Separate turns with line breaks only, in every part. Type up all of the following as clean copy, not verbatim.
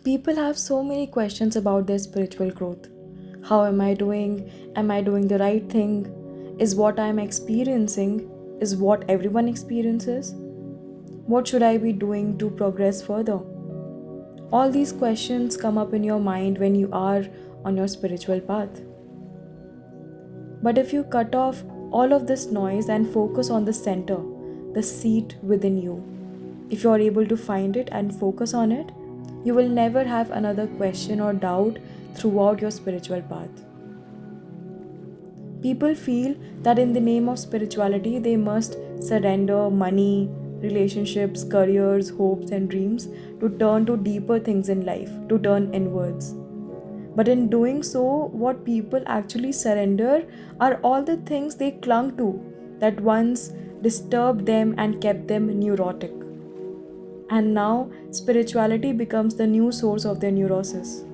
People have so many questions about their spiritual growth. How am I doing? Am I doing the right thing? Is what I'm experiencing is what everyone experiences? What should I be doing to progress further? All these questions come up in your mind when you are on your spiritual path. But if you cut off all of this noise and focus on the center, the seat within you, if you are able to find it and focus on it, you will never have another question or doubt throughout your spiritual path. People feel that in the name of spirituality, they must surrender money, relationships, careers, hopes, and dreams to turn to deeper things in life, to turn inwards. But in doing so, what people actually surrender are all the things they clung to that once disturbed them and kept them neurotic. And now, spirituality becomes the new source of their neurosis.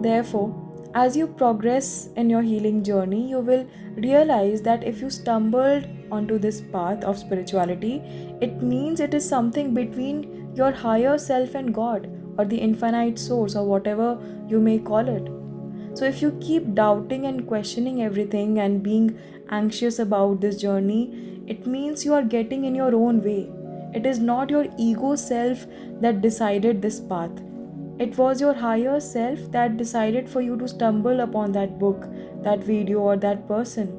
Therefore, as you progress in your healing journey, you will realize that if you stumbled onto this path of spirituality, it means it is something between your higher self and God, or the infinite source, or whatever you may call it. So, if you keep doubting and questioning everything and being anxious about this journey, it means you are getting in your own way. It is not your ego self that decided this path. It was your higher self that decided for you to stumble upon that book, that video, or that person.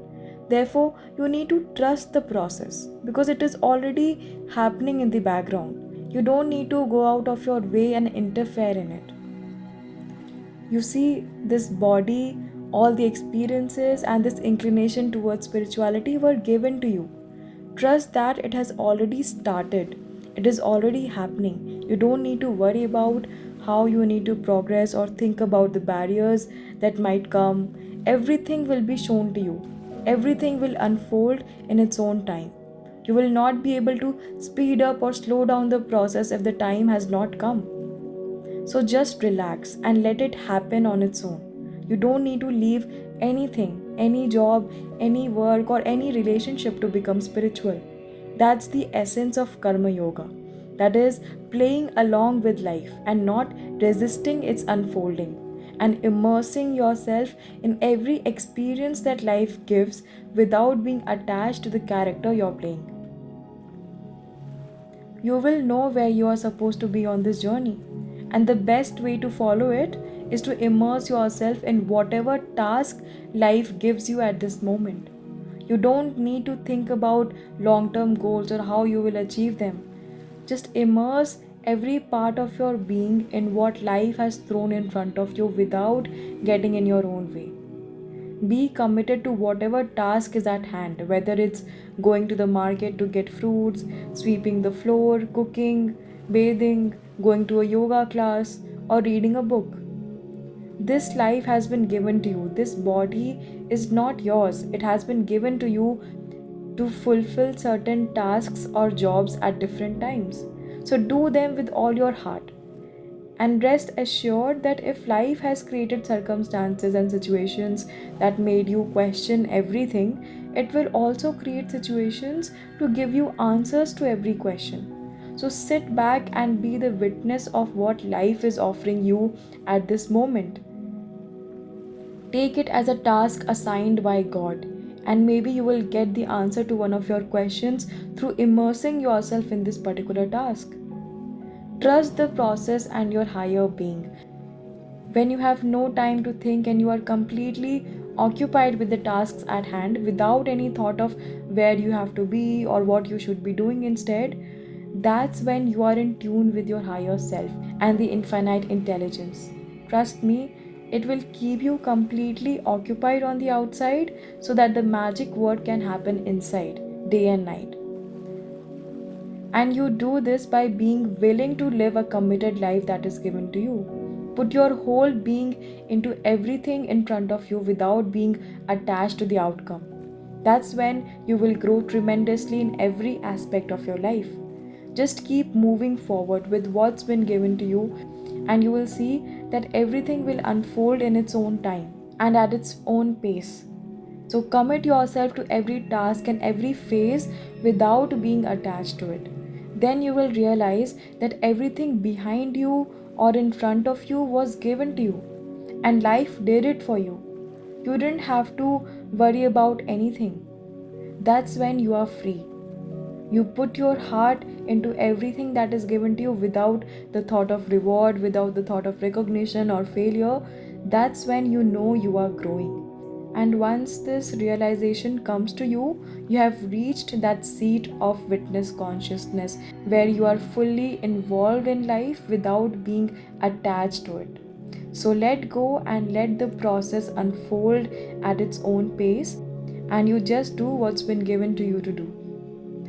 Therefore, you need to trust the process because it is already happening in the background. You don't need to go out of your way and interfere in it. You see, this body, all the experiences, and this inclination towards spirituality were given to you. Trust that it has already started, it is already happening. You don't need to worry about how you need to progress or think about the barriers that might come. Everything will be shown to you, everything will unfold in its own time. You will not be able to speed up or slow down the process if the time has not come. So just relax and let it happen on its own. You don't need to leave anything, any job, any work, or any relationship to become spiritual. That's the essence of Karma Yoga. That is, playing along with life and not resisting its unfolding, and immersing yourself in every experience that life gives without being attached to the character you're playing. You will know where you are supposed to be on this journey. And the best way to follow it is to immerse yourself in whatever task life gives you at this moment. You don't need to think about long term goals or how you will achieve them. Just immerse every part of your being in what life has thrown in front of you without getting in your own way. Be committed to whatever task is at hand, whether it's going to the market to get fruits, sweeping the floor, cooking, bathing, going to a yoga class, or reading a book. This life has been given to you. This body is not yours. It has been given to you to fulfill certain tasks or jobs at different times. So do them with all your heart. And rest assured that if life has created circumstances and situations that made you question everything, it will also create situations to give you answers to every question. So sit back and be the witness of what life is offering you at this moment. Take it as a task assigned by God, and maybe you will get the answer to one of your questions through immersing yourself in this particular task. Trust the process and your higher being. When you have no time to think and you are completely occupied with the tasks at hand without any thought of where you have to be or what you should be doing instead, that's when you are in tune with your higher self and the infinite intelligence. Trust me, it will keep you completely occupied on the outside so that the magic work can happen inside, day and night. And you do this by being willing to live a committed life that is given to you. Put your whole being into everything in front of you without being attached to the outcome. That's when you will grow tremendously in every aspect of your life. Just keep moving forward with what's been given to you, and you will see that everything will unfold in its own time and at its own pace. So commit yourself to every task and every phase without being attached to it. then you will realize that everything behind you or in front of you was given to you, and life did it for you. You didn't have to worry about anything. That's when you are free. You put your heart into everything that is given to you without the thought of reward, without the thought of recognition or failure. That's when you know you are growing. And once this realization comes to you, you have reached that seat of witness consciousness where you are fully involved in life without being attached to it. So let go and let the process unfold at its own pace, and you just do what's been given to you to do.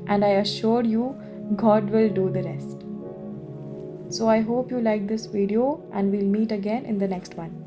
And I assure you, God will do the rest. So I hope you like this video, and we'll meet again in the next one.